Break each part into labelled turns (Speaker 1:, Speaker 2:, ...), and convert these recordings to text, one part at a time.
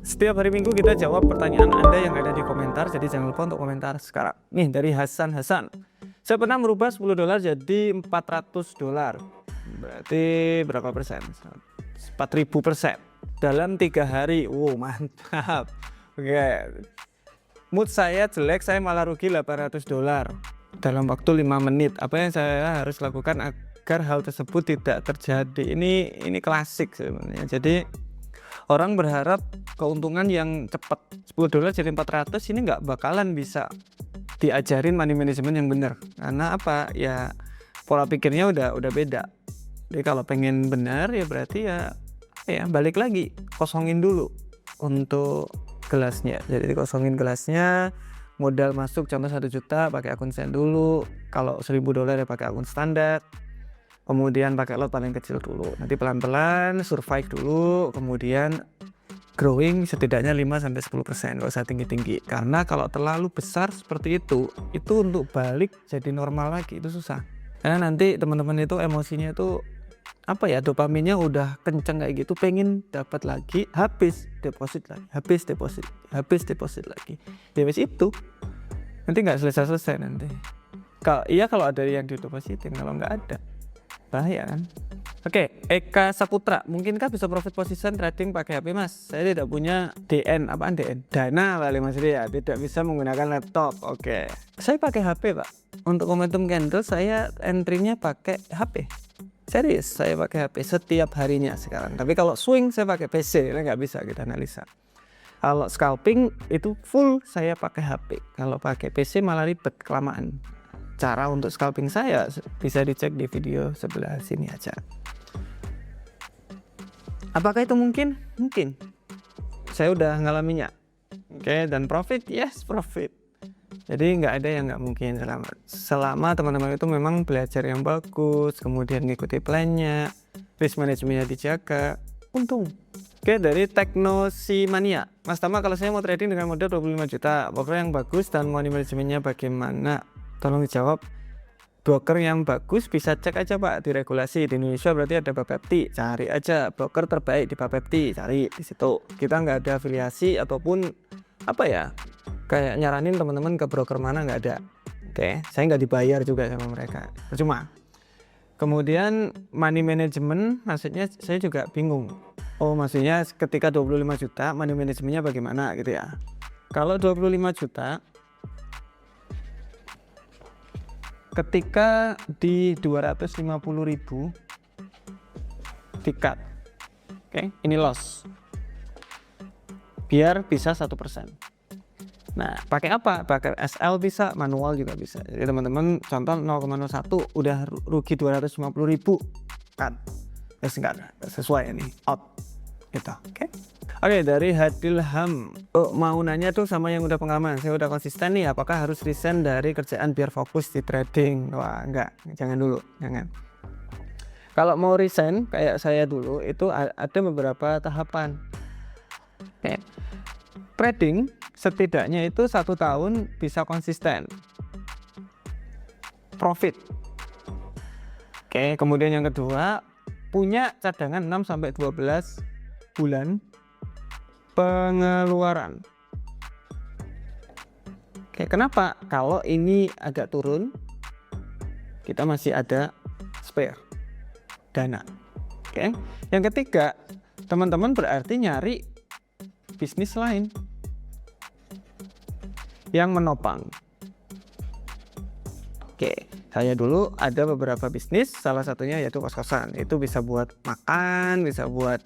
Speaker 1: Setiap hari Minggu kita jawab pertanyaan Anda yang ada di komentar, jadi jangan lupa untuk komentar sekarang. Nih dari Hasan. Saya pernah merubah $10 jadi $400. Berarti berapa persen? 4.000% dalam 3 hari. Wow, mantap. Oke. Mood saya jelek, saya malah rugi $800 dalam waktu 5 menit. Apa yang saya harus lakukan agar hal tersebut tidak terjadi? Ini klasik sebenarnya. Jadi orang berharap keuntungan yang cepat. $10 jadi 400 ini nggak bakalan bisa diajarin money management yang benar. Karena apa? Ya pola pikirnya udah beda. Jadi kalau pengen benar ya berarti ya balik lagi, kosongin dulu untuk gelasnya. Jadi kosongin gelasnya, modal masuk contoh 1 juta pakai akun Sen dulu. Kalau $1000 ya pakai akun standar. Kemudian pakai lot paling kecil dulu, nanti pelan-pelan survive dulu, kemudian growing setidaknya 5-10%, gak usah tinggi-tinggi. Karena kalau terlalu besar seperti itu untuk balik jadi normal lagi itu susah. Karena nanti teman-teman itu emosinya itu dopaminnya udah kenceng kayak gitu, pengen dapat lagi, habis deposit lagi, habis deposit lagi. Habis itu nanti nggak selesai nanti. Kalau ada yang didepositin, kalau nggak ada bahaya kan. Oke, Eka Saputra, mungkinkah bisa profit position trading pakai HP Mas? Saya tidak punya DN. Apaan DN? Dana kali Mas Ria, tidak bisa menggunakan laptop. Oke, saya pakai HP Pak. Untuk momentum candle saya entry-nya pakai HP. Serius, saya pakai HP setiap harinya sekarang. Tapi kalau swing saya pakai PC, nggak bisa kita analisa. Kalau scalping itu full saya pakai HP. Kalau pakai PC malah ribet, kelamaan. Cara untuk scalping saya bisa dicek di video sebelah sini aja. Apakah itu mungkin? Mungkin. Saya udah ngalaminya. Oke, dan profit? Yes, profit. Jadi nggak ada yang nggak mungkin selama teman-teman itu memang belajar yang bagus, kemudian ngikuti plannya, risk manajemennya dijaga, untung. Oke, dari Teknosimania, Mas Tama, kalau saya mau trading dengan modal 25 juta, broker yang bagus dan money manajemennya bagaimana? Tolong dijawab. Broker yang bagus bisa cek aja Pak di regulasi di Indonesia, berarti ada Bapepti, cari aja broker terbaik di Bapepti, cari di situ. Kita nggak ada afiliasi ataupun kayak nyaranin teman-teman ke broker mana, nggak ada. Oke, saya nggak dibayar juga sama mereka, percuma. Kemudian money management, maksudnya saya juga bingung. Oh, maksudnya ketika 25 juta money managementnya bagaimana gitu ya. Kalau 25 juta ketika di 250.000 di-cut. Oke, ini loss. Biar bisa 1%. Nah, pakai apa? Pakai SL bisa, manual juga bisa. Jadi teman-teman contoh 0,01 udah rugi 250.000 kan. Enggak sesuai ini, out. Gitu. Oke, dari Hadilham. Mau nanya tuh sama yang udah pengalaman. Saya udah konsisten nih, apakah harus resign dari kerjaan biar fokus di trading? Wah, enggak. Jangan dulu, jangan. Kalau mau resign kayak saya dulu itu ada beberapa tahapan. Oke. Trading setidaknya itu 1 tahun bisa konsisten profit. Oke, kemudian yang kedua, punya cadangan 6-12 bulan pengeluaran. Oke, kenapa? Kalau ini agak turun, kita masih ada spare dana. Oke. Yang ketiga, teman-teman berarti nyari bisnis lain yang menopang. Oke, saya dulu ada beberapa bisnis, salah satunya yaitu kos-kosan. Itu bisa buat makan, bisa buat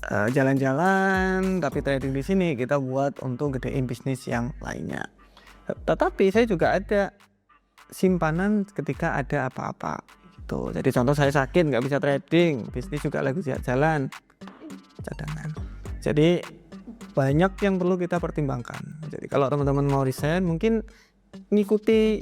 Speaker 1: jalan-jalan, tapi trading di sini kita buat untuk gedein bisnis yang lainnya. Tetapi saya juga ada simpanan ketika ada apa-apa gitu. Jadi contoh saya sakit nggak bisa trading, bisnis juga lagi jalan, cadangan. Jadi banyak yang perlu kita pertimbangkan. Jadi kalau teman-teman mau resign mungkin ngikuti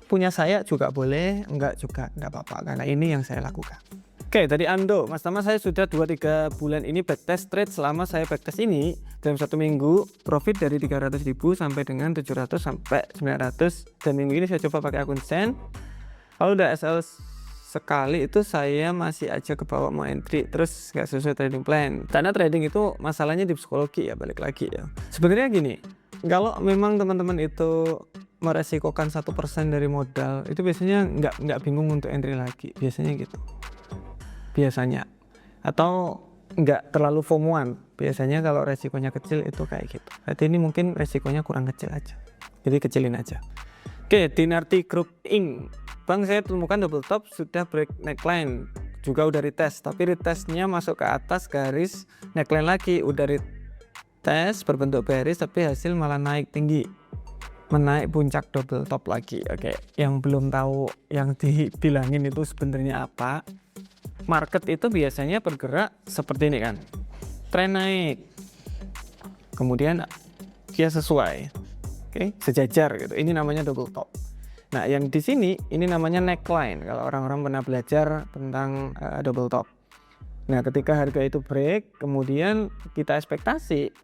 Speaker 1: punya saya juga boleh, enggak juga enggak apa-apa, karena ini yang saya lakukan. Oke, tadi Ando, Mas Tama, saya sudah 2-3 bulan ini backtest trade. Selama saya backtest ini dalam 1 minggu profit dari 300.000 sampai dengan 700 sampai 900, dan minggu ini saya coba pakai akun Sen. Kalau udah SL sekali itu saya masih aja kebawa mau entry terus nggak sesuai trading plan. Karena trading itu masalahnya di psikologi ya, balik lagi ya. Sebenarnya gini, kalau memang teman-teman itu meresikokan 1% dari modal, itu biasanya nggak bingung untuk entry lagi, biasanya gitu. Biasanya. Atau nggak terlalu FOMO-an. Biasanya kalau resikonya kecil itu kayak gitu. Berarti ini mungkin resikonya kurang kecil aja. Jadi kecilin aja. Oke, Dinarti Group Inc. Bang, saya temukan double top sudah break neckline, juga udah retest, tapi retestnya masuk ke atas garis neckline lagi, udah retest berbentuk bearish tapi hasil malah naik tinggi, menaik puncak double top lagi. Oke, yang belum tahu yang dibilangin itu sebenarnya apa, market itu biasanya bergerak seperti ini kan, tren naik, kemudian dia sesuai, oke, sejajar gitu, ini namanya double top. Nah, yang di sini ini namanya neckline kalau orang-orang pernah belajar tentang double top. Nah, ketika harga itu break, kemudian kita ekspektasi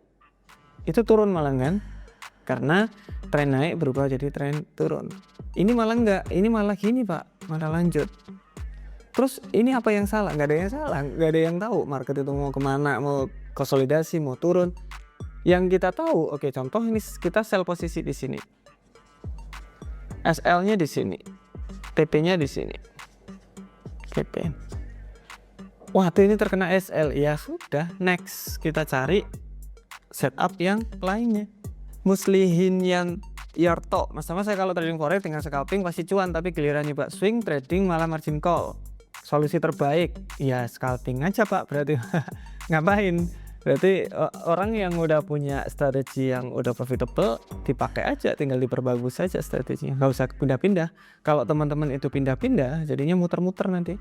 Speaker 1: itu turun malah kan, karena tren naik berubah jadi tren turun. Ini malah enggak, ini malah gini Pak, malah lanjut. Terus ini apa yang salah? Nggak ada yang salah, nggak ada yang tahu market itu mau kemana, mau konsolidasi, mau turun. Yang kita tahu, oke, contoh ini kita sell posisi di sini. SL-nya di sini, TP-nya di sini, TP. Wah, ini terkena SL, ya sudah, next kita cari setup yang lainnya. Muslihin yang Yarto, mas-mas saya kalau trading forex tinggal scalping pasti cuan, tapi giliran nyoba swing trading malah margin call. Solusi terbaik, ya scalping aja Pak, berarti ngapain? Berarti orang yang udah punya strategi yang udah profitable dipakai aja, tinggal diperbagus saja strateginya, nggak usah pindah-pindah. Kalau teman-teman itu pindah-pindah jadinya muter-muter nanti,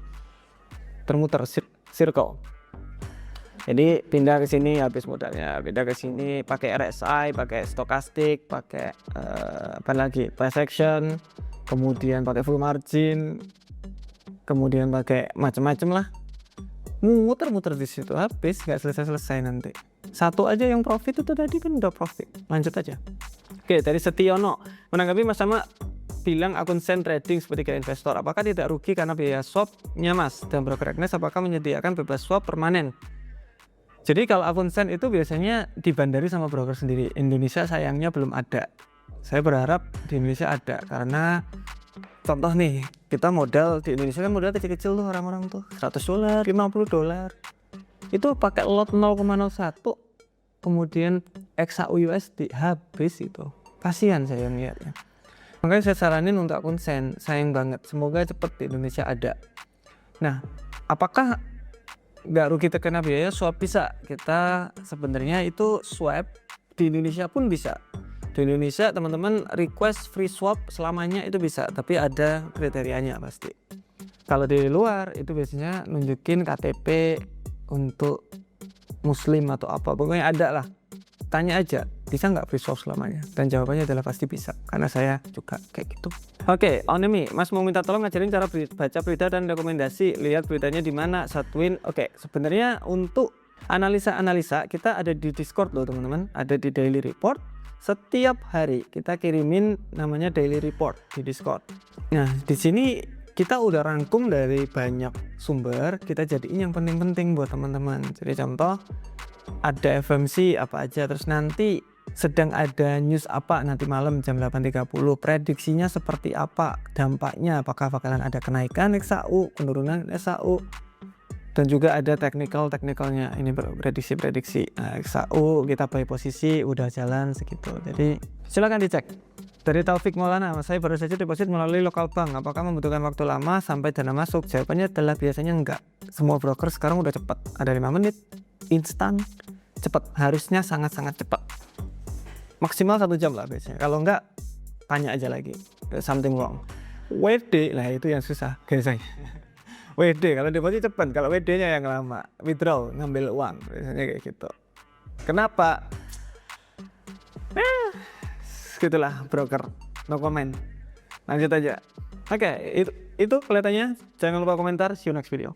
Speaker 1: termuter circle. Jadi pindah ke sini habis modalnya, pindah ke sini pakai RSI, pakai stokastik, pakai apa lagi, price action, kemudian pakai full margin, kemudian pakai macam-macam lah. Muter-muter di situ habis, nggak selesai nanti. Satu aja yang profit itu tadi kan udah profit. Lanjut aja. Oke, dari Setiono menanggapi Mas Sama bilang akun Sen trading seperti kayak investor, apakah tidak rugi karena biaya swapnya Mas, dan broker Agnes apakah menyediakan bebas swap permanen? Jadi kalau akun Sen itu biasanya dibandari sama broker sendiri. Indonesia sayangnya belum ada. Saya berharap di Indonesia ada, karena contoh nih, kita modal di Indonesia kan modal kecil-kecil tuh orang-orang tuh $100, $50. Itu pakai lot 0,01, kemudian XAU USD habis itu. Kasihan saya ngeliatnya. Makanya saya saranin untuk akun Sen, sayang banget. Semoga cepet di Indonesia ada. Nah, apakah nggak rugi terkena biaya swap? Bisa. Kita sebenarnya itu swap di Indonesia pun bisa. Di Indonesia teman-teman request free swap selamanya itu bisa, tapi ada kriterianya pasti. Kalau di luar itu biasanya nunjukin KTP untuk muslim atau apa, pokoknya ada lah. Tanya aja, bisa nggak free swap selamanya? Dan jawabannya adalah pasti bisa, karena saya juga kayak gitu. Oke, Onemi, Mas mau minta tolong ngajarin cara baca berita dan rekomendasi, lihat beritanya di mana, Satwin. Oke, sebenarnya untuk analisa-analisa kita ada di Discord loh teman-teman, ada di Daily Report. Setiap hari kita kirimin namanya daily report di Discord. Nah, di sini kita udah rangkum dari banyak sumber, kita jadiin yang penting-penting buat teman-teman. Jadi contoh ada FMC apa aja, terus nanti sedang ada news apa nanti malam jam 8.30, prediksinya seperti apa, dampaknya apakah bakalan ada kenaikan XAU, penurunan XAU, dan juga ada teknikalnya, ini prediksi XAU, kita buy posisi udah jalan segitu. Jadi silakan dicek. Dari Taufik Maulana, Mas, saya baru saja deposit melalui lokal bank, apakah membutuhkan waktu lama sampai dana masuk? Jawabannya adalah biasanya enggak. Semua broker sekarang udah cepat, ada 5 menit, instan, cepat, harusnya sangat-sangat cepat, maksimal 1 jam lah biasanya. Kalau enggak, tanya aja lagi, something wrong. WD lah itu yang susah guys. WD kalau deposit cepat, kalau WD-nya yang lama, withdraw, ngambil uang, biasanya kayak gitu. Kenapa? Gitulah broker, no comment. Lanjut aja. Oke, itu kelihatannya. Jangan lupa komentar. See you next video.